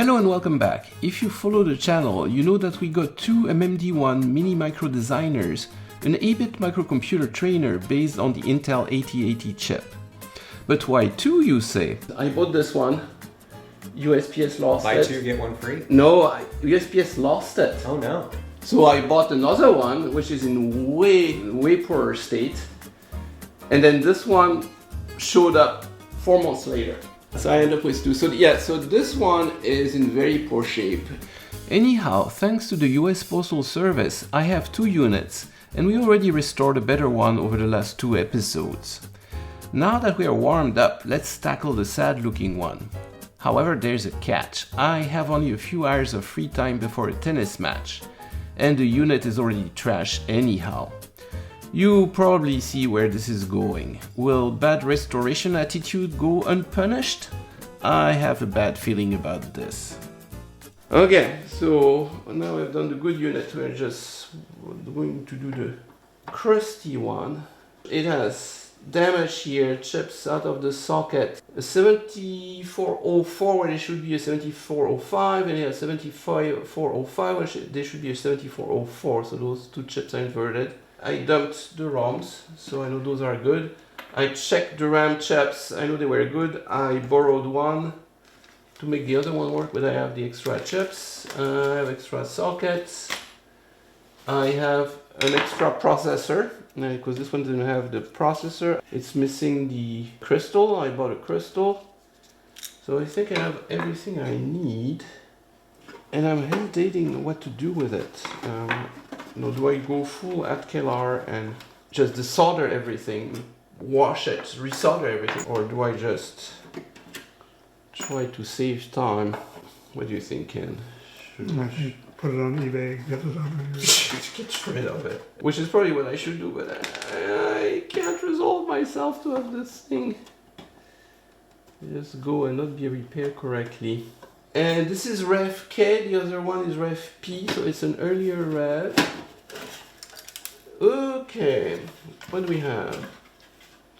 Hello and welcome back. If you follow the channel, you know that we got two MMD-1 mini micro designers, an 8-bit microcomputer trainer based on the Intel 8080 chip. But why two, you say? I bought this one. USPS lost it. Buy two, get one free? No, USPS lost it. Oh no. So I bought another one, which is in way poorer state. And then this one showed up 4 months later. So I ended up with two. So yeah, so this one is in very poor shape. Anyhow, thanks to the US Postal Service, I have two units, and we already restored a better one over the last 2 episodes. Now that we are warmed up, let's tackle the sad looking one. However, there's a catch. I have only a few hours of free time before a tennis match, and the unit is already trash anyhow. You probably see where this is going. Will bad restoration attitude go unpunished? I have a bad feeling about this. Okay, so now I've done the good unit. We're just going to do the crusty one. It has damage here, chips out of the socket. A 7404 where there should be a 7405, and a 7405 where there should be a 7404. So those two chips are inverted. I dumped the ROMs, so I know those are good. I checked the RAM chips, I know they were good. I borrowed one to make the other one work, but I have the extra chips. I have extra sockets. I have an extra processor, because this one didn't have the processor. It's missing the crystal. I bought a crystal. So I think I have everything I need. And I'm hesitating what to do with it. Do I go full Atkelar and just desolder everything, wash it, resolder everything, or do I just try to save time? What do you think, Ken? Should put it on eBay, get it on eBay. Get rid of it. Which is probably what I should do, but I can't resolve myself to have this thing just go and not be repaired correctly. And this is Rev K, the other one is Rev P, so it's an earlier Rev. Okay, what do we have?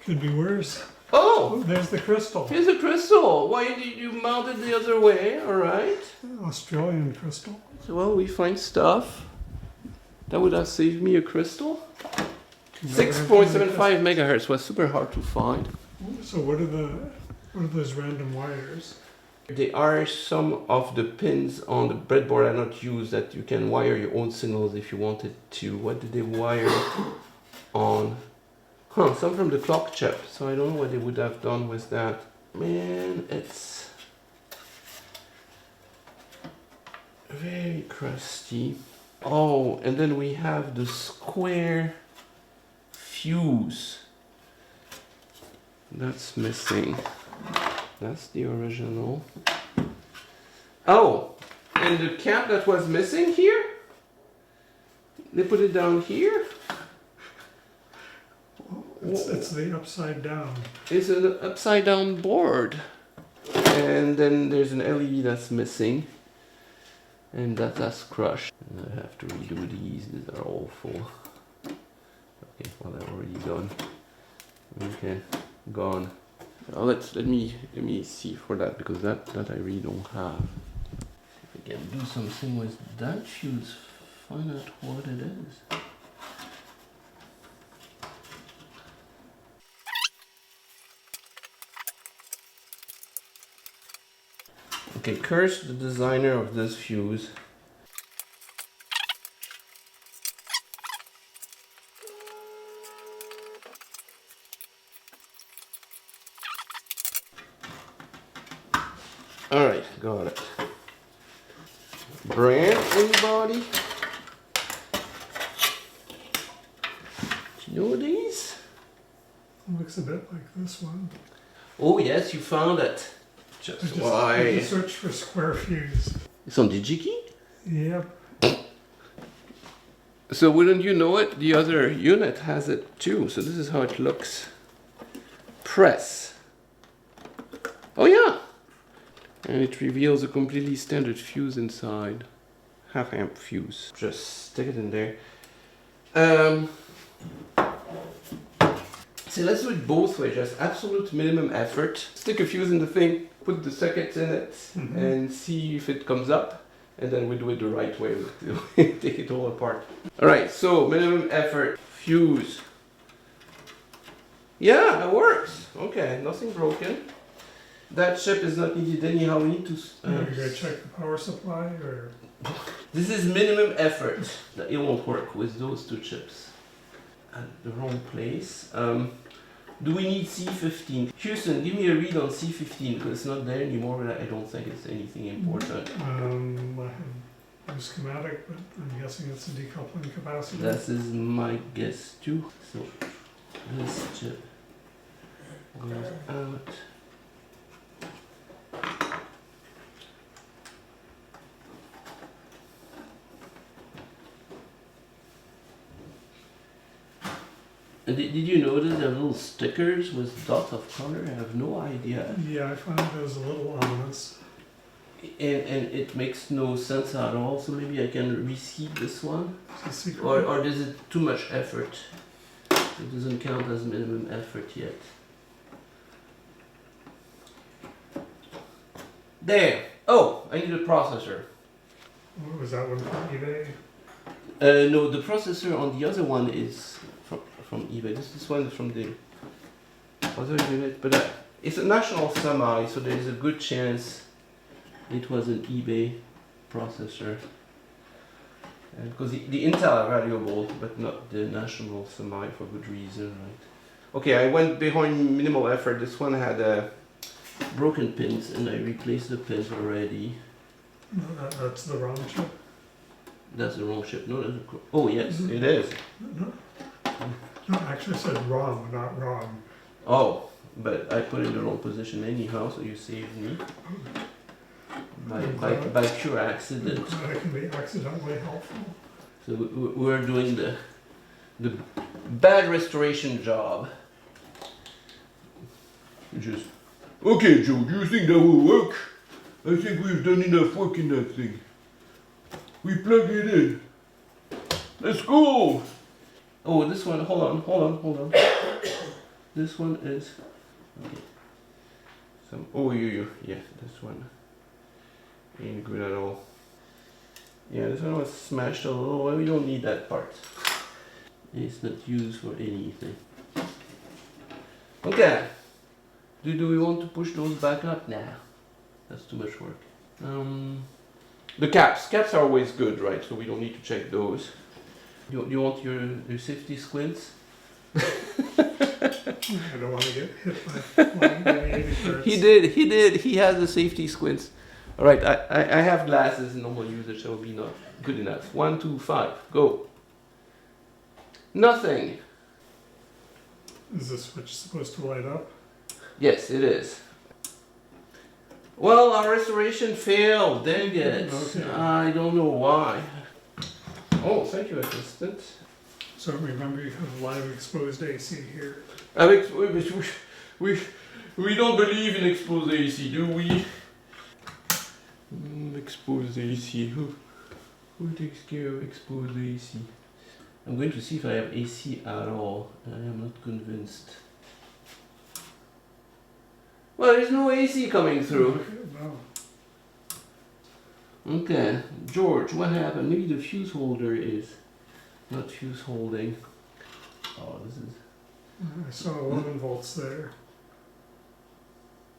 Could be worse. Oh! There's the crystal. Here's a crystal! Why did you mount it the other way? Alright. Australian crystal. So, well, we find stuff. That would have saved me a crystal. 6.75 megahertz was super hard to find. So what are those random wires? There are some of the pins on the breadboard are not used that you can wire your own signals if you wanted to. What did they wire on? Some from the clock chip, so I don't know what they would have done with that. Man, it's very crusty. Oh, and then we have the square fuse. That's missing. That's the original. Oh, and the cap that was missing here? They put it down here? It's the upside down. It's an upside down board. And then there's an LED that's missing. And that's crushed. And I have to redo these. These are awful. Okay, well they're already done. Okay, gone. Let me see for that, because that I really don't have. If I can do something with that fuse, find out what it is. Okay, curse the designer of this fuse. Alright, got it. Brand, anybody? Do you know these? Looks a bit like this one. Oh yes, you found it. Just why? I just search for square fuse. It's on DigiKey? Yep. So wouldn't you know it? The other unit has it too. So this is how it looks. Press. Oh yeah! And it reveals a completely standard fuse inside. Half amp fuse. Just stick it in there. So let's do it both ways, just absolute minimum effort. Stick a fuse in the thing, put the circuits in it, and see if it comes up. And then we do it the right way, take it all apart. Alright, so minimum effort, fuse. Yeah, it works. Okay, nothing broken. That chip is not needed anyhow, we need to... You're going to check the power supply, or...? This is minimum effort. It won't work with those two chips. At the wrong place. Do we need C15? Houston, give me a read on C15 because it's not there anymore, but I don't think it's anything important. I have a schematic, but I'm guessing it's a decoupling capacitor. That is my guess too. So this chip goes out. And did you notice there are little stickers with dots of color? I have no idea. Yeah, I found those a little ominous. And it makes no sense at all, so maybe I can reseed this one. It's a secret. Or is it too much effort? It doesn't count as minimum effort yet. There! Oh, I need a processor. What was that one from eBay? No, the processor on the other one is from eBay. This one is from the other unit, but it's a national semi, so there is a good chance it was an eBay processor. Because the Intel are valuable, but not the national semi for good reason, right? Okay, I went behind minimal effort. This one had broken pins, and I replaced the pins already. No, that's the wrong chip. That's the wrong chip. No, that's oh yes, it is. No, actually I said wrong, not wrong. Oh, but I put it in the wrong position anyhow, so you saved me. By pure accident. That can be accidentally helpful. So we're doing the bad restoration job. Just okay, Joe. Do you think that will work? I think we've done enough work in that thing. We plug it in. Let's go. Oh, this one. Hold on. This one is okay. Yeah, this one ain't good at all. Yeah, this one was smashed a little. Well, we don't need that part. It's not used for anything. Okay. Do we want to push those back up? Nah. That's too much work. The caps. Caps are always good, right? So we don't need to check those. You want your safety squints? I don't want to get hit by flying 80 birds. He did. He has the safety squints. All right, I have glasses in normal usage, so it will be not good enough. 1, 2, 5, go. Nothing. Is the switch supposed to light up? Yes, it is. Well, our restoration failed. Dang it. Okay. I don't know why. Oh, thank you, assistant. So remember, you have live exposed AC here. We don't believe in exposed AC, do we? Exposed AC. Who takes care of exposed AC? I'm going to see if I have AC at all. I am not convinced. Well, there's no AC coming through. No. Okay, George, what happened? Maybe the fuse holder is not fuse holding. Oh, this is... I saw 11 volts there.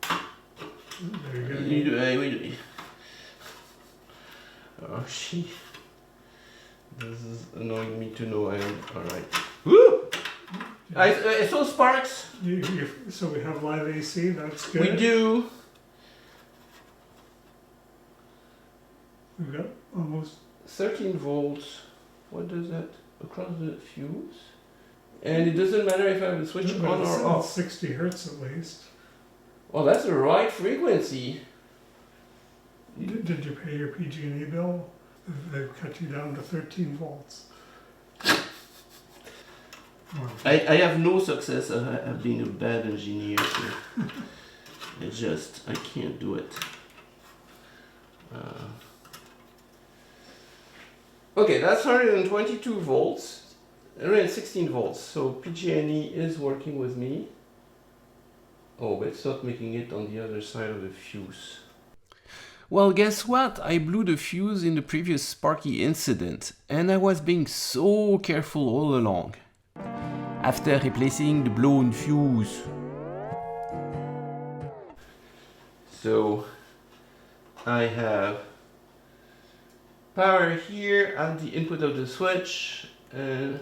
There you go. Wait. Oh, she. This is annoying me to know I am. Alright. Woo! I saw sparks! So we have live AC, that's good. We do. We've got almost 13 volts. What does that? Across the fuse? And it doesn't matter if I have the switch on or off. 60 hertz at least. Well, that's the right frequency. Did you pay your PG&E bill? They've cut you down to 13 volts. I have no success at being a bad engineer, so I can't do it. Okay, that's 122 volts. I ran 16 volts, so PG&E is working with me. Oh, but it's not making it on the other side of the fuse. Well, guess what? I blew the fuse in the previous Sparky incident, and I was being so careful all along. After replacing the blown fuse. So, I have power here at the input of the switch, and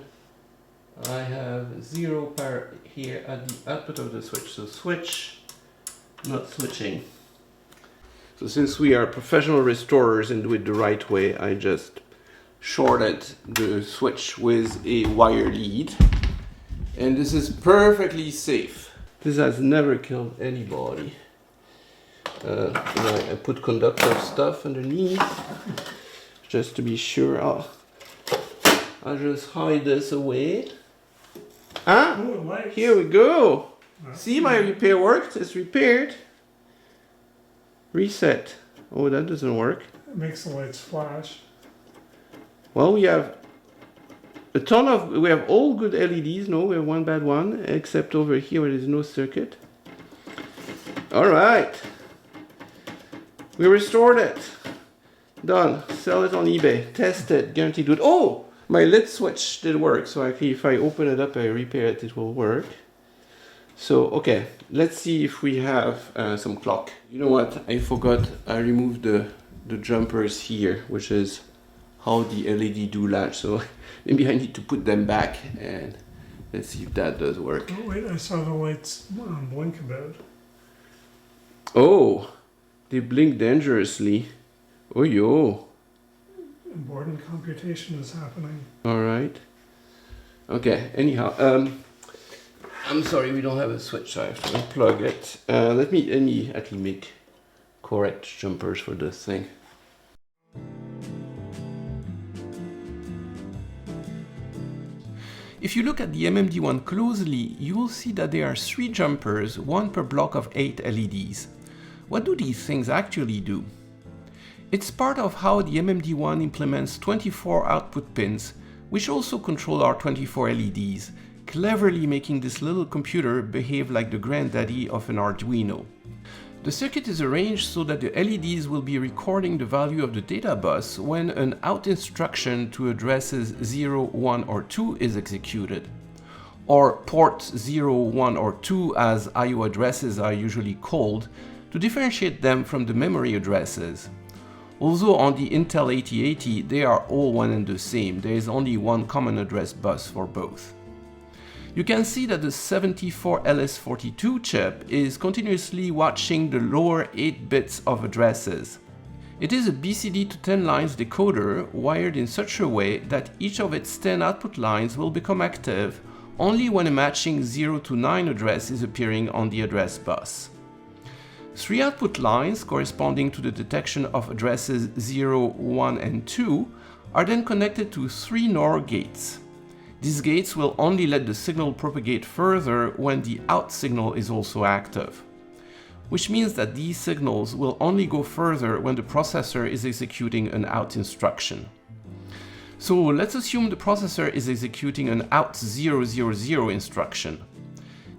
I have 0 power here at the output of the switch. So switch, not switching. So since we are professional restorers and do it the right way, I just shorted the switch with a wire lead. And this is perfectly safe. This has never killed anybody. I put conductive stuff underneath just to be sure. I'll just hide this away. Ah, here we go. See, my repair worked. It's repaired. Reset. Oh, that doesn't work. It makes the lights flash. Well, we have we have all good LEDs. No, we have one bad one, except over here where there's no circuit. All right. We restored it. Done. Sell it on eBay. Test it. Guaranteed good. Oh, my lit switch did work. So actually, if I open it up, I repair it, it will work. So, okay, let's see if we have some clock. You know what? I forgot. I removed the jumpers here, which is how the LED do latch. So maybe I need to put them back and let's see if that does work. Oh, wait, I saw the lights blink a bit. Oh, they blink dangerously. Oh, yo. Important computation is happening. All right. Okay, anyhow, I'm sorry, we don't have a switch, so I have to unplug it. Let me actually make correct jumpers for this thing. If you look at the MMD-1 closely, you will see that there are 3 jumpers, 1 per block of 8 LEDs. What do these things actually do? It's part of how the MMD-1 implements 24 output pins, which also control our 24 LEDs, cleverly making this little computer behave like the granddaddy of an Arduino. The circuit is arranged so that the LEDs will be recording the value of the data bus when an out instruction to addresses 0, 1 or 2 is executed, or port 0, 1 or 2 as I/O addresses are usually called, to differentiate them from the memory addresses. Although on the Intel 8080 they are all one and the same, there is only one common address bus for both. You can see that the 74LS42 chip is continuously watching the lower 8 bits of addresses. It is a BCD to 10 lines decoder wired in such a way that each of its 10 output lines will become active only when a matching 0 to 9 address is appearing on the address bus. 3 output lines corresponding to the detection of addresses 0, 1 and 2 are then connected to 3 NOR gates. These gates will only let the signal propagate further when the out signal is also active, which means that these signals will only go further when the processor is executing an out instruction. So let's assume the processor is executing an out 000 instruction.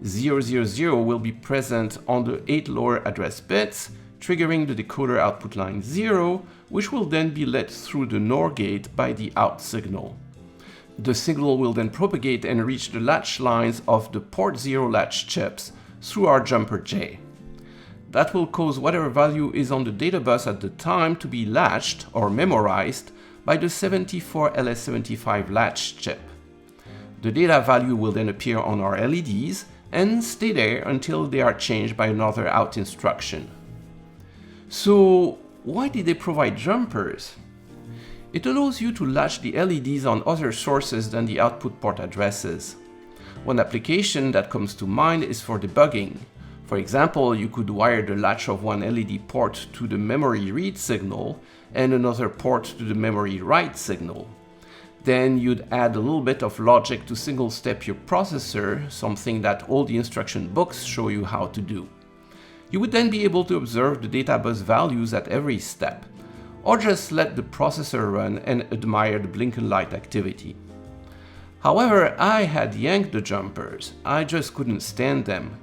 000 will be present on the 8 lower address bits, triggering the decoder output line 0, which will then be led through the NOR gate by the out signal. The signal will then propagate and reach the latch lines of the port 0 latch chips through our jumper J. That will cause whatever value is on the data bus at the time to be latched or memorized by the 74LS75 latch chip. The data value will then appear on our LEDs and stay there until they are changed by another out instruction. So why did they provide jumpers? It allows you to latch the LEDs on other sources than the output port addresses. One application that comes to mind is for debugging. For example, you could wire the latch of one LED port to the memory read signal and another port to the memory write signal. Then you'd add a little bit of logic to single-step your processor, something that all the instruction books show you how to do. You would then be able to observe the data bus values at every step, or just let the processor run and admire the blinking light activity. However, I had yanked the jumpers, I just couldn't stand them.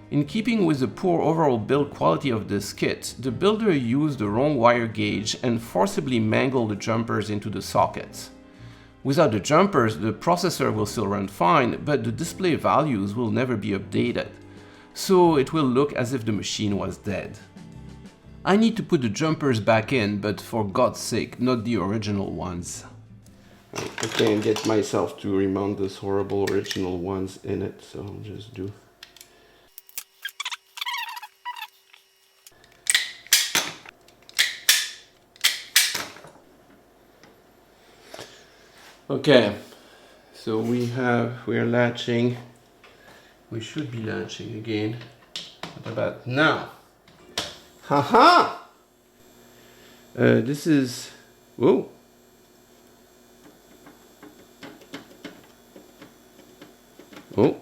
In keeping with the poor overall build quality of this kit, the builder used the wrong wire gauge and forcibly mangled the jumpers into the sockets. Without the jumpers, the processor will still run fine, but the display values will never be updated, so it will look as if the machine was dead. I need to put the jumpers back in, but for God's sake, not the original ones. I can't get myself to remount those horrible original ones in it, so I'll just do. Okay, so we're latching. We should be latching again. What about now? Haha! This is, whoa. Oh.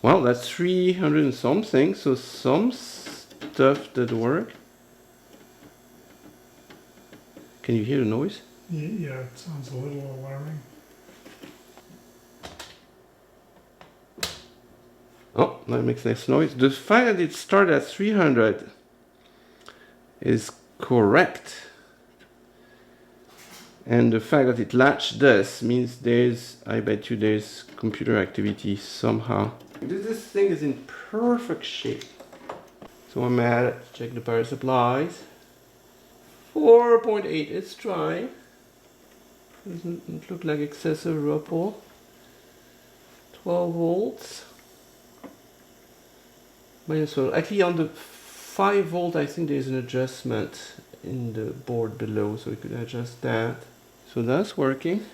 Well, that's 300 and something, so some stuff did work. Can you hear the noise? Yeah, it sounds a little alarming. Oh, that makes nice noise. The fact that it started at 300 is correct. And the fact that it latched this means I bet you there's computer activity somehow. This thing is in perfect shape. So I'm at it. Check the power supplies. 4.8, it's trying. Doesn't look like excessive ripple. 12 volts. -1. Actually, on the 5 volt, I think there's an adjustment in the board below, so we could adjust that. So that's working.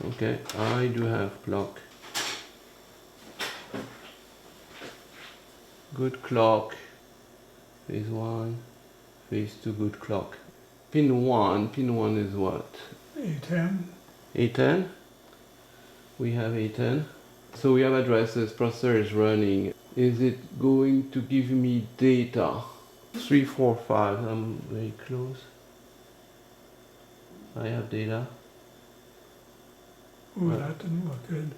Okay, I do have clock. Good clock. Phase 1. Phase 2, good clock. Pin 1 is what? A10. A10. We have A10. So we have addresses, processor is running. Is it going to give me data? 3, 4, 5, I'm very close. I have data. Ooh, that didn't look good.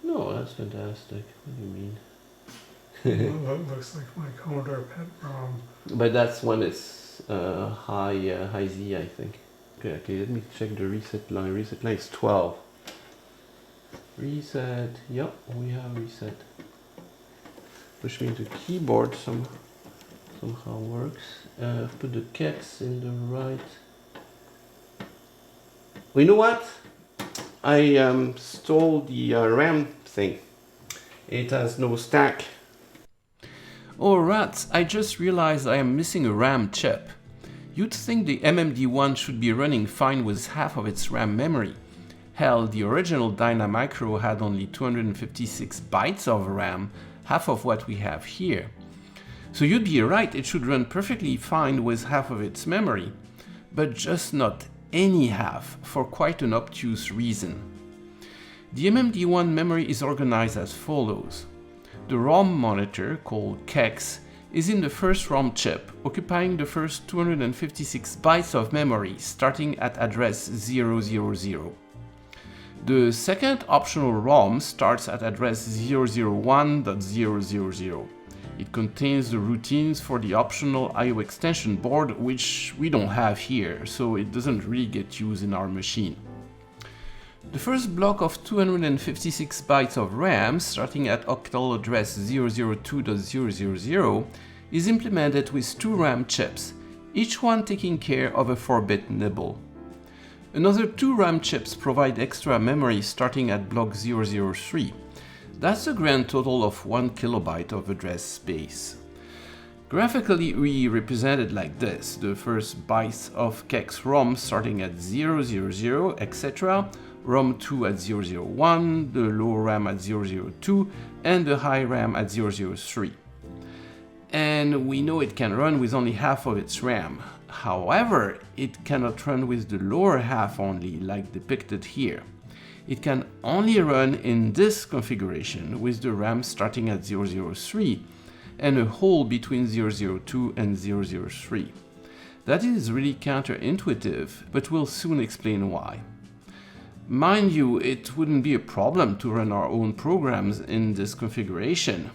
No, that's fantastic. What do you mean? Well, that looks like my Commodore PET ROM. But that's when it's high Z, I think. Okay, let me check the reset line. Reset line is 12. Reset, yep, we have reset. Which means the keyboard somehow works. Put the kex in the right. Well, you know what? I stole the RAM thing. It has no stack. Oh rats, I just realized I am missing a RAM chip. You'd think the MMD-1 should be running fine with half of its RAM memory. Hell, the original Dynamicro had only 256 bytes of RAM, half of what we have here. So you'd be right, it should run perfectly fine with half of its memory, but just not any half, for quite an obtuse reason. The MMD-1 memory is organized as follows. The ROM monitor, called kex, is in the first ROM chip, occupying the first 256 bytes of memory, starting at address 000. The second optional ROM starts at address 001.000. It contains the routines for the optional I/O extension board, which we don't have here, so it doesn't really get used in our machine. The first block of 256 bytes of RAM, starting at octal address 002.000, is implemented with 2 RAM chips, each one taking care of a 4-bit nibble. Another 2 RAM chips provide extra memory starting at block 003. That's a grand total of 1 kilobyte of address space. Graphically, we represent it like this: the first bytes of kex ROM starting at 000, etc., ROM 2 at 001, the low RAM at 002, and the high RAM at 003. And we know it can run with only half of its RAM. However, it cannot run with the lower half only, like depicted here. It can only run in this configuration with the RAM starting at 003 and a hole between 002 and 003. That is really counterintuitive, but we'll soon explain why. Mind you, it wouldn't be a problem to run our own programs in this configuration.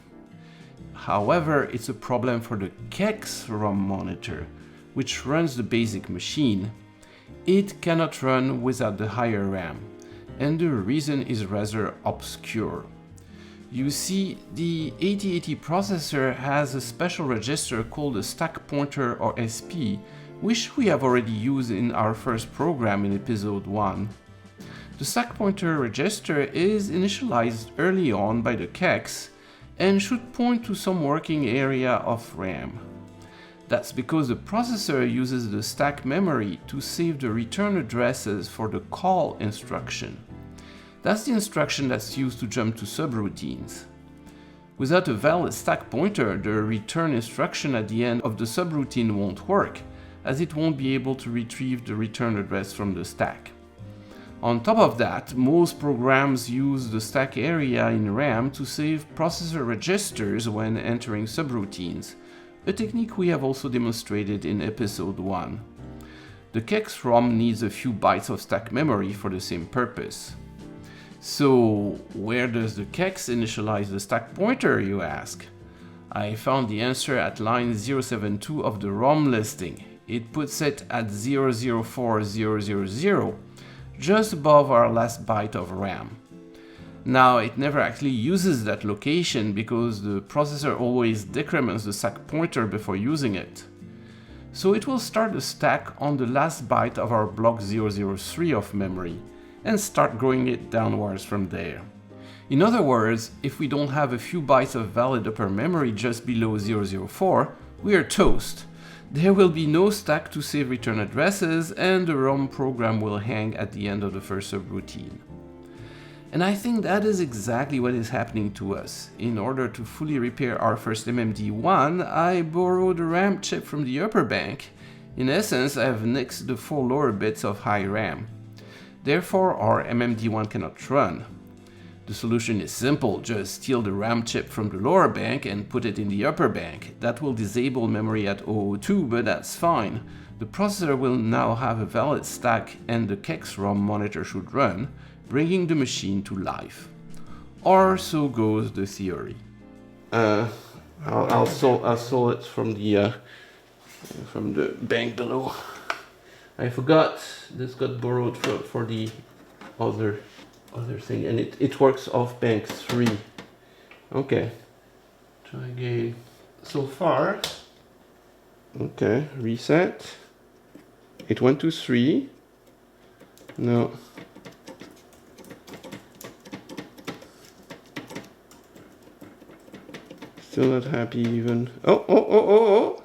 However, it's a problem for the KEX ROM monitor, which runs the basic machine. It cannot run without the higher RAM, and the reason is rather obscure. You see, the 8080 processor has a special register called a stack pointer or SP, which we have already used in our first program in episode 1. The stack pointer register is initialized early on by the KEX and should point to some working area of RAM. That's because the processor uses the stack memory to save the return addresses for the call instruction. That's the instruction that's used to jump to subroutines. Without a valid stack pointer, the return instruction at the end of the subroutine won't work, as it won't be able to retrieve the return address from the stack. On top of that, most programs use the stack area in RAM to save processor registers when entering subroutines, a technique we have also demonstrated in episode 1. The KEX ROM needs a few bytes of stack memory for the same purpose. So, where does the KEX initialize the stack pointer, you ask? I found the answer at line 072 of the ROM listing. It puts it at 004000, just above our last byte of RAM. Now, it never actually uses that location because the processor always decrements the stack pointer before using it. So it will start the stack on the last byte of our block 003 of memory, and start growing it downwards from there. In other words, if we don't have a few bytes of valid upper memory just below 004, we are toast. There will be no stack to save return addresses, and the ROM program will hang at the end of the first subroutine. And I think that is exactly what is happening to us. In order to fully repair our first MMD-1, I borrowed a RAM chip from the upper bank. In essence, I have nixed the 4 lower bits of high RAM. Therefore, our MMD-1 cannot run. The solution is simple, just steal the RAM chip from the lower bank and put it in the upper bank. That will disable memory at 002, but that's fine. The processor will now have a valid stack and the KEX ROM monitor should run, bringing the machine to life. Or so goes the theory. I'll solve it from the bank below. I forgot this got borrowed for the other thing, and it works off bank 3. Okay, try again. So far, okay, reset. It went to 3. No. Still not happy even. Oh.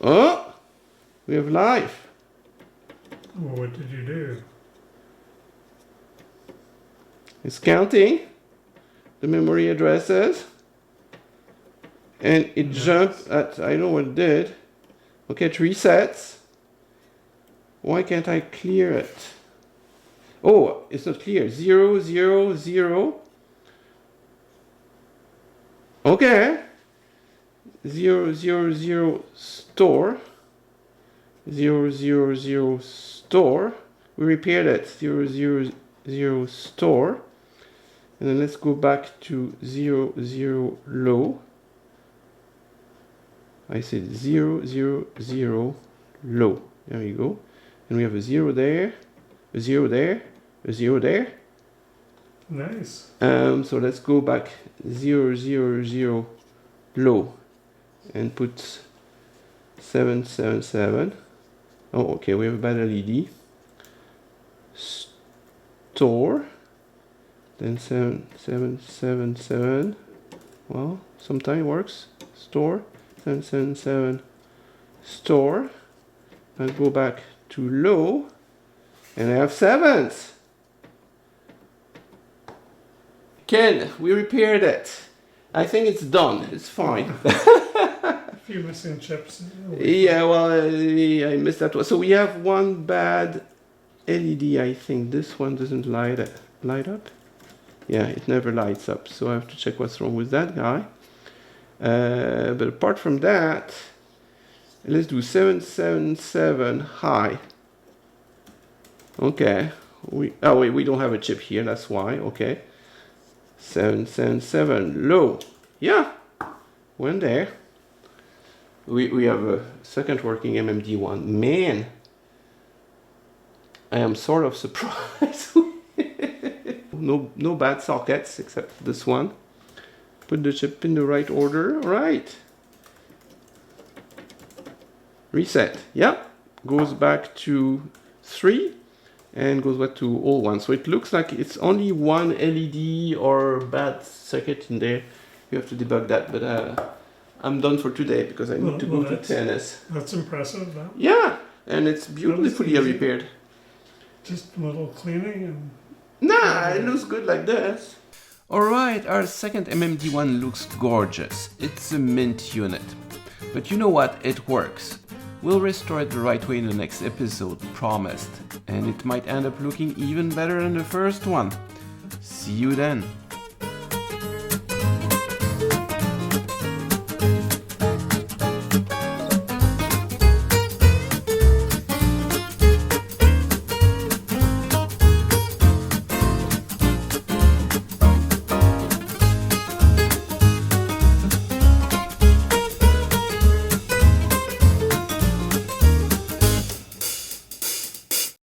Oh, we have life. Well, what did you do? It's counting the memory addresses, and it jumped at, I don't know what it did. Okay, it resets. Why can't I clear it? Oh, it's not clear. 0, 0, 0. Okay. 0, 0, 0, store. 0, 0, 0, store. We repaired it. 0, 0, 0, store. And then let's go back to 0, 0, low. I said 0, 0, 0, low. There we go. And we have a 0 there, a 0 there, a 0 there. Nice. So let's go back 0, 0, 0, low. And put 7, 7, 7. Oh, okay, we have a bad LED. Store. Then 7, 7, 7, 7. Well, sometimes it works. Store. 7, 7, 7. Store. I'll go back to low. And I have 7s. Ken, we repaired it. I think it's done. It's fine. A few missing chips. Yeah, well, I missed that one. So we have one bad LED, I think. This one doesn't light up. Yeah, it never lights up. So I have to check what's wrong with that guy. But apart from that, let's do 777 high. Okay. We don't have a chip here, that's why. Okay. 777 low. Yeah. Went there. We have a second working MMD-1. Man, I am sort of surprised. No bad sockets except this one. Put the chip in the right order. All right. Reset. Yeah. Goes back to 3 and goes back to all 1. So it looks like it's only one LED or bad circuit in there. You have to debug that, but I'm done for today because I need to go to TNS. That's impressive, though. Yeah, and it's beautifully repaired. Just a little cleaning and... Nah, it looks good like this. Alright, our second MMD-1 looks gorgeous. It's a mint unit. But you know what? It works. We'll restore it the right way in the next episode, promised. And it might end up looking even better than the first one. See you then.